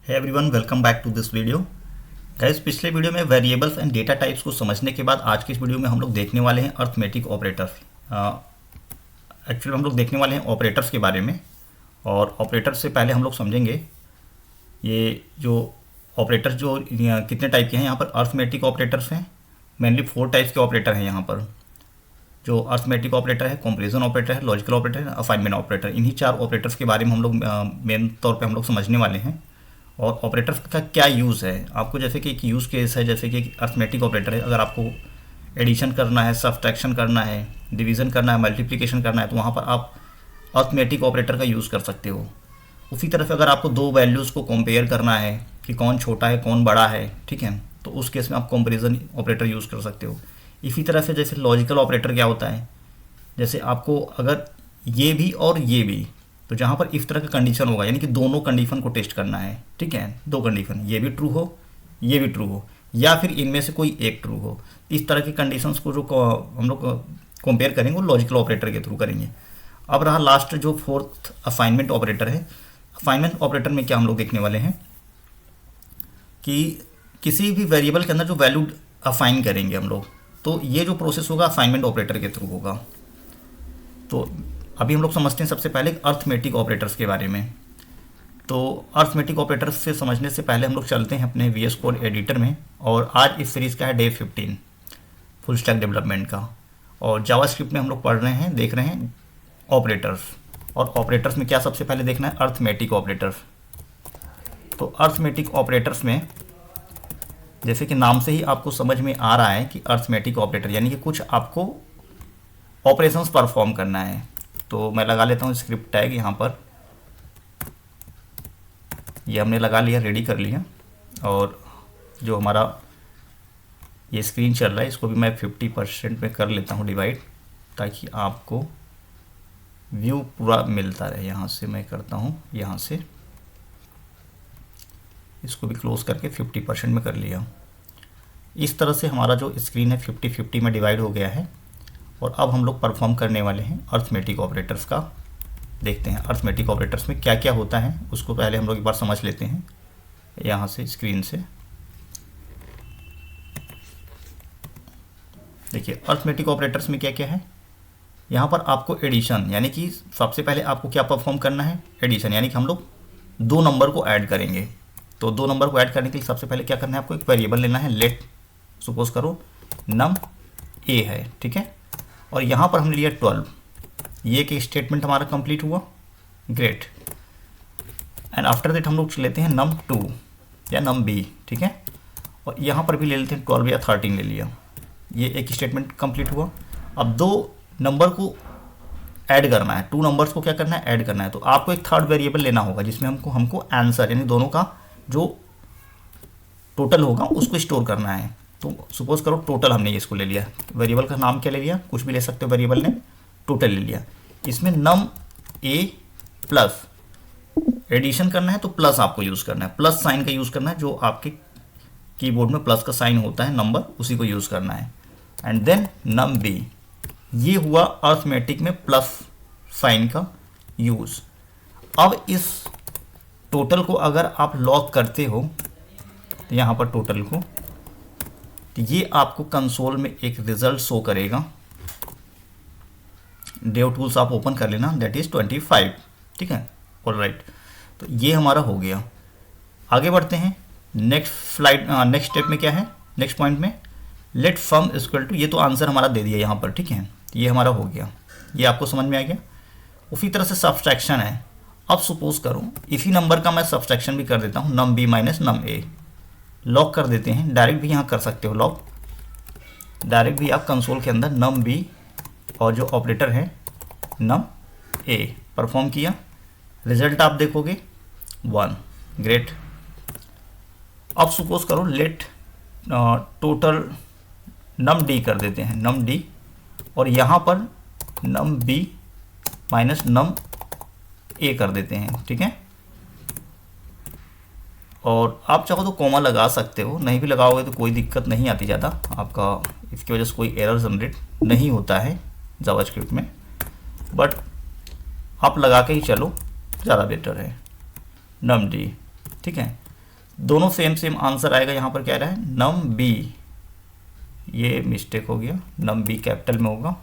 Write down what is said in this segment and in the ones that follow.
Hey everyone, welcome back to this video. Guys, पिछले वीडियो में वेरिएबल्स एंड डेटा टाइप्स को समझने के बाद आज की इस वीडियो में हम लोग देखने वाले हैं अर्थमेटिक ऑपरेटर्स। एक्चुअली हम लोग देखने वाले हैं ऑपरेटर्स के बारे में। और ऑपरेटर्स से पहले हम लोग समझेंगे ये जो ऑपरेटर्स जो कितने टाइप के हैं। यहाँ पर अर्थमेटिक ऑपरेटर्स हैं, मेनली 4 टाइप्स के ऑपरेटर हैं यहाँ पर। जो अर्थमेटिक ऑपरेटर है, कंपैरिजन ऑपरेटर है, लॉजिकल ऑपरेटर है, असाइनमेंट ऑपरेटर। इन्हीं 4 ऑपरेटर्स के बारे में हम लोग मेन तौर पे हम लोग समझने वाले हैं। और ऑपरेटर्स का क्या यूज़ है आपको, जैसे कि एक यूज़ केस है, जैसे कि एक अर्थमेटिक ऑपरेटर है। अगर आपको एडिशन करना है, सब्ट्रैक्शन करना है, डिवीज़न करना है, मल्टीप्लिकेशन करना है, तो वहाँ पर आप अर्थमेटिक ऑपरेटर का यूज़ कर सकते हो। उसी तरह से अगर आपको 2 वैल्यूज़ को कंपेयर करना है कि कौन छोटा है कौन बड़ा है, ठीक है, तो उस केस में आप कंपैरिजन ऑपरेटर यूज़ कर सकते हो। इसी तरह से जैसे लॉजिकल ऑपरेटर क्या होता है, जैसे आपको अगर ये भी और ये भी, तो जहाँ पर इस तरह का कंडीशन होगा, यानी कि दोनों कंडीशन को टेस्ट करना है, ठीक है, 2 कंडीशन, ये भी ट्रू हो ये भी ट्रू हो, या फिर इनमें से कोई एक ट्रू हो। इस तरह की कंडीशंस को जो हम लोग कंपेयर करेंगे वो लॉजिकल ऑपरेटर के थ्रू करेंगे। अब रहा लास्ट जो 4th असाइनमेंट ऑपरेटर है। असाइनमेंट ऑपरेटर में क्या हम लोग देखने वाले हैं कि किसी भी वेरिएबल के अंदर जो वैल्यू असाइन करेंगे हम लोग, तो ये जो प्रोसेस होगा असाइनमेंट ऑपरेटर के थ्रू होगा। तो अभी हम लोग समझते हैं सबसे पहले अर्थमेटिक ऑपरेटर्स के बारे में। तो अर्थमेटिक ऑपरेटर्स से समझने से पहले हम लोग चलते हैं अपने VS कोड एडिटर में। और आज इस सीरीज़ का है डे 15 फुल स्टैक डेवलपमेंट का। और जावास्क्रिप्ट में हम लोग पढ़ रहे हैं, देख रहे हैं ऑपरेटर्स। और ऑपरेटर्स में क्या सबसे पहले देखना है, अर्थमेटिक ऑपरेटर्स। तो अर्थमेटिक ऑपरेटर्स में जैसे कि नाम से ही आपको समझ में आ रहा है कि अर्थमेटिक ऑपरेटर यानी कि कुछ आपको ऑपरेशंस परफॉर्म करना है। तो मैं लगा लेता हूँ स्क्रिप्ट टैग यहाँ पर, ये हमने लगा लिया, रेडी कर लिया। और जो हमारा ये स्क्रीन चल रहा है इसको भी मैं 50% में कर लेता हूँ डिवाइड, ताकि आपको व्यू पूरा मिलता रहे। यहाँ से मैं करता हूँ, यहाँ से इसको भी क्लोज करके 50% में कर लिया। इस तरह से हमारा जो स्क्रीन है 50-50 में डिवाइड हो गया है। और अब हम लोग परफॉर्म करने वाले हैं अर्थमेटिक ऑपरेटर्स का। देखते हैं अर्थमेटिक ऑपरेटर्स में क्या क्या होता है, उसको पहले हम लोग एक बार समझ लेते हैं यहाँ से स्क्रीन से। देखिए अर्थमेटिक ऑपरेटर्स में क्या क्या है। यहाँ पर आपको एडिशन, यानी कि सबसे पहले आपको क्या परफॉर्म करना है, एडिशन, यानी कि हम लोग 2 नंबर को ऐड करेंगे। तो 2 नंबर को ऐड करने के लिए सबसे पहले क्या करना है, आपको एक वेरिएबल लेना है। लेट सपोज करो num a है, ठीक है। और यहाँ पर हमने लिया 12। ये एक स्टेटमेंट हमारा कंप्लीट हुआ, ग्रेट। एंड आफ्टर दैट हम लोग लेते हैं num 2 या num b, ठीक है। और यहाँ पर भी ले लेते हैं 12 या 13 ले लिया। ये एक स्टेटमेंट कंप्लीट हुआ। अब 2 नंबर को ऐड करना है, 2 नंबर्स को क्या करना है, ऐड करना है। तो आपको एक थर्ड वेरिएबल लेना होगा जिसमें हमको आंसर, यानी दोनों का जो टोटल होगा उसको स्टोर करना है। तो सपोज करो टोटल हमने इसको ले लिया, वेरिएबल का नाम क्या ले लिया, कुछ भी ले सकते हो वेरिएबल ने, टोटल ले लिया। इसमें num a प्लस एडिशन करना है, तो प्लस आपको यूज़ करना है, प्लस साइन का यूज़ करना है। जो आपके कीबोर्ड में प्लस का साइन होता है नंबर, उसी को यूज़ करना है। एंड देन num b, ये हुआ अर्थमेटिक में प्लस साइन का यूज़। अब इस टोटल को अगर आप लॉक करते हो, तो यहाँ पर टोटल को, तो ये आपको कंसोल में एक रिजल्ट शो करेगा। डेव टूल्स आप ओपन कर लेना, दैट इज 25, ठीक है, ऑलराइट। तो ये हमारा हो गया। आगे बढ़ते हैं नेक्स्ट स्टेप में क्या है, नेक्स्ट पॉइंट में लेट सम इक्वल टू, ये तो आंसर हमारा दे दिया यहाँ पर, ठीक है, ये हमारा हो गया। ये आपको समझ में आ गया। उसी तरह से सब्ट्रैक्शन है। अब सपोज करो इसी नंबर का मैं सब्ट्रैक्शन भी कर देता हूँ, num b minus num a, lock कर देते हैं। डायरेक्ट भी यहाँ कर सकते हो लॉक, डायरेक्ट भी आप कंसोल के अंदर num b और जो ऑपरेटर है num a परफॉर्म किया, रिजल्ट आप देखोगे 1, ग्रेट। अब सपोज करो लेट टोटल num d कर देते हैं, num d, और यहाँ पर num b minus num a कर देते हैं, ठीक है। और आप चाहो तो कॉमा लगा सकते हो, नहीं भी लगाओगे तो कोई दिक्कत नहीं आती ज़्यादा आपका, इसकी वजह से कोई एरर जनरेट नहीं होता है जावास्क्रिप्ट में, बट आप लगा के ही चलो, ज़्यादा बेटर है num d, ठीक है। दोनों सेम सेम आंसर आएगा। यहाँ पर क्या रहा है, नम बी, ये मिस्टेक हो गया, नम बी कैपिटल में होगा,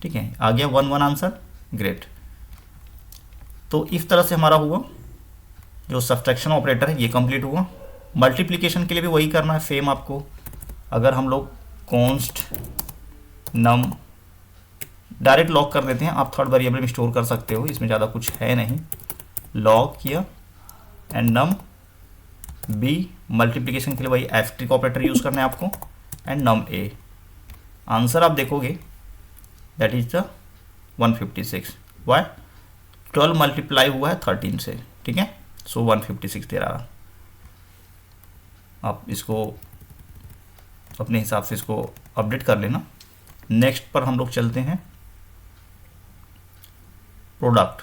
ठीक है। आ गया 1-1 आंसर, ग्रेट। तो इस तरह से हमारा हुआ जो सब्ट्रैक्शन ऑपरेटर है ये कंप्लीट हुआ। मल्टीप्लिकेशन के लिए भी वही करना है सेम आपको। अगर हम लोग कॉन्स्ट नम डायरेक्ट लॉग कर देते हैं, आप थर्ड वेरिएबल में स्टोर कर सकते हो, इसमें ज़्यादा कुछ है नहीं। लॉग किया एंड नम बी, मल्टीप्लिकेशन के लिए वही एस्टेरिस्क ऑपरेटर यूज़ करना है आपको, एंड नम ए। आंसर आप देखोगे that is the 156। Y, 12 multiply हुआ है 13 से, ठीक है। सो 156 दे रहा। आप इसको अपने हिसाब से इसको अपडेट कर लेना। नेक्स्ट पर हम लोग चलते हैं, प्रोडक्ट।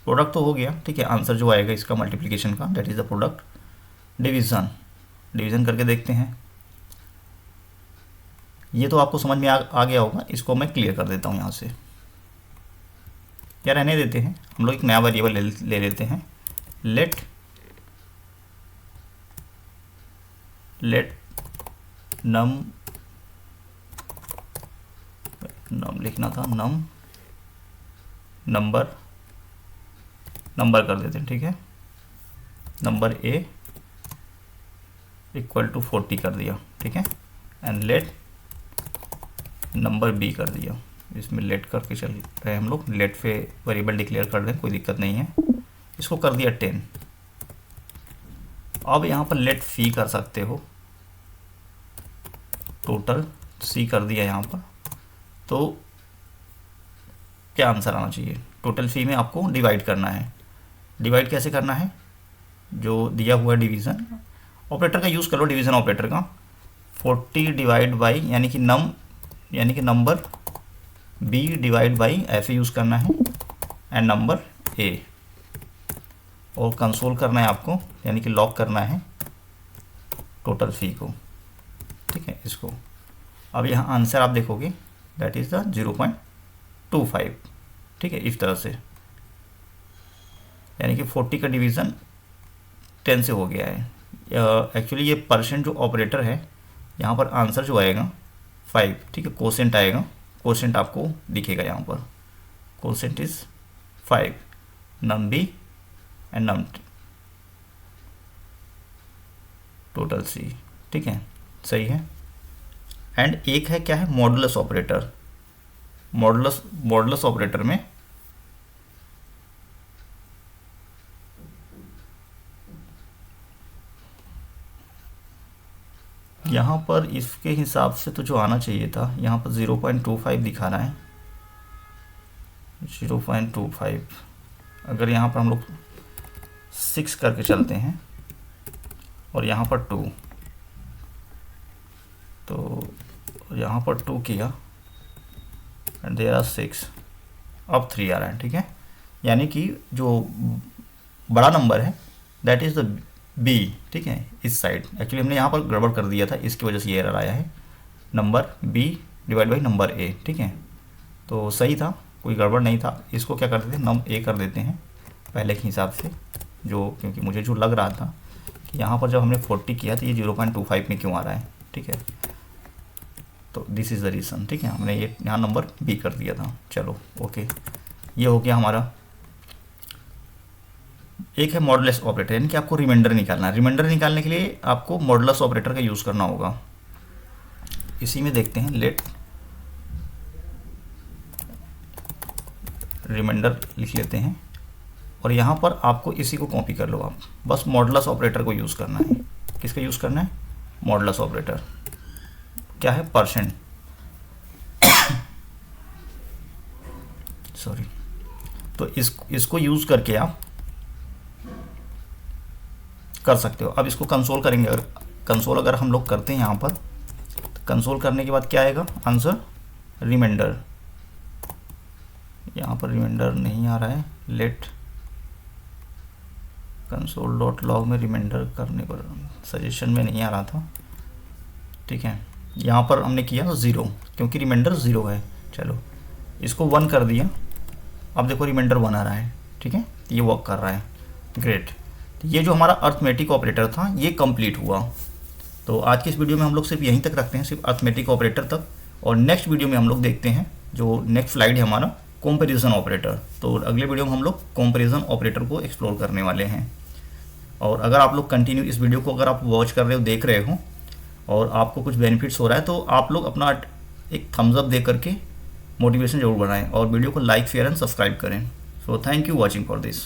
प्रोडक्ट तो हो गया, ठीक है। आंसर जो आएगा इसका मल्टीप्लिकेशन का that is the product. Division, division करके देखते हैं। ये तो आपको समझ में आ गया होगा, इसको मैं क्लियर कर देता हूँ यहाँ से। क्या रहने देते हैं, हम लोग एक नया वेरिएबल ले लेते हैं। लेट नम लिखना था, नंबर कर देते हैं, ठीक है। नंबर ए इक्वल टू 40 कर दिया, ठीक है। एंड लेट नंबर बी कर दिया। इसमें लेट करके चल रहे हैं हम लोग, लेट पे वेरिएबल डिक्लेयर कर दें, कोई दिक्कत नहीं है। इसको कर दिया 10। अब यहाँ पर लेट सी कर सकते हो, टोटल सी कर दिया यहाँ पर। तो क्या आंसर आना चाहिए, टोटल सी में आपको डिवाइड करना है। डिवाइड कैसे करना है, जो दिया हुआ डिवीज़न ऑपरेटर का यूज़ करो, डिवीज़न ऑपरेटर का। 40 डिवाइड बाई यानी कि नंबर बी डिवाइड बाई ऐसे यूज़ करना है, एंड नंबर ए, और कंसोल करना है आपको, यानी कि लॉक करना है टोटल फी को, ठीक है। इसको अब यहाँ आंसर आप देखोगे दैट इज़ द 0.25, ठीक है। इस तरह से यानी कि 40 का डिवीज़न 10 से हो गया है। एक्चुअली ये परसेंट जो ऑपरेटर है, यहाँ पर आंसर जो आएगा 5, ठीक है। कोसेंट आएगा, कोसेंट आपको दिखेगा यहाँ पर, quotient is 5, num B and num total C, ठीक है, सही है। एंड एक है क्या है, मॉडुलस ऑपरेटर। मॉडुलस ऑपरेटर में यहाँ पर इसके हिसाब से तो जो आना चाहिए था, यहाँ पर 0.25 दिखा रहा है, 0.25। अगर यहाँ पर हम लोग 6 करके चलते हैं और यहाँ पर 2, तो यहाँ पर 2 किया एंड देयर आर 6, अब 3 आ रहा है, ठीक है। यानी कि जो बड़ा नंबर है दैट इज़ द बी, ठीक है, इस साइड। एक्चुअली हमने यहाँ पर गड़बड़ कर दिया था, इसकी वजह से ये एरर आया है, number B divide by number A, ठीक है। तो सही था, कोई गड़बड़ नहीं था। इसको क्या कर देते हैं, नम ए कर देते हैं पहले के हिसाब से, जो क्योंकि मुझे जो लग रहा था कि यहाँ पर जब हमने 40 किया तो ये 0.25 में क्यों आ रहा है, ठीक है। तो दिस इज़ द रीज़न, ठीक है। हमने ये यहाँ नंबर बी कर दिया था। चलो ओके, ये हो गया हमारा। एक है मॉडुलस ऑपरेटर, यानी कि आपको रिमाइंडर निकालना है। रिमाइंडर निकालने के लिए आपको मॉडुलस ऑपरेटर का यूज़ करना होगा। इसी में देखते हैं, लेट रिमाइंडर लिख लेते हैं, और यहाँ पर आपको इसी को कॉपी कर लो आप, बस मॉडुलस ऑपरेटर को यूज़ करना है। किसका यूज़ करना है, मॉडुलस ऑपरेटर। क्या है, परसेंट, सॉरी। तो इसको यूज़ करके आप कर सकते हो। अब इसको कंसोल करेंगे, अगर कंसोल अगर हम लोग करते हैं यहाँ पर, तो कंसोल करने के बाद क्या आएगा आंसर, रिमाइंडर। यहाँ पर रिमाइंडर नहीं आ रहा है, लेट कंसोल डॉट लॉग में रिमाइंडर करने पर सजेशन में नहीं आ रहा था, ठीक है। यहाँ पर हमने किया 0, क्योंकि रिमाइंडर 0 है। चलो इसको 1 कर दिया, अब देखो रिमाइंडर 1 आ रहा है, ठीक है। ये वर्क कर रहा है, ग्रेट। ये जो हमारा अर्थमेटिक ऑपरेटर था ये कंप्लीट हुआ। तो आज के इस वीडियो में हम लोग सिर्फ यहीं तक रखते हैं, सिर्फ अर्थमेटिक ऑपरेटर तक। और नेक्स्ट वीडियो में हम लोग देखते हैं जो नेक्स्ट स्लाइड है हमारा कंपैरिजन ऑपरेटर। तो अगले वीडियो में हम लोग कंपैरिजन ऑपरेटर को एक्सप्लोर करने वाले हैं। और अगर आप लोग कंटिन्यू इस वीडियो को अगर आप वॉच कर रहे हो, देख रहे हो और आपको कुछ बेनिफिट्स हो रहा है तो आप लोग अपना एक थम्स अप दे करके मोटिवेशन जरूर बनाएं और वीडियो को लाइक, शेयर एंड सब्सक्राइब करें। So thank you watching for this.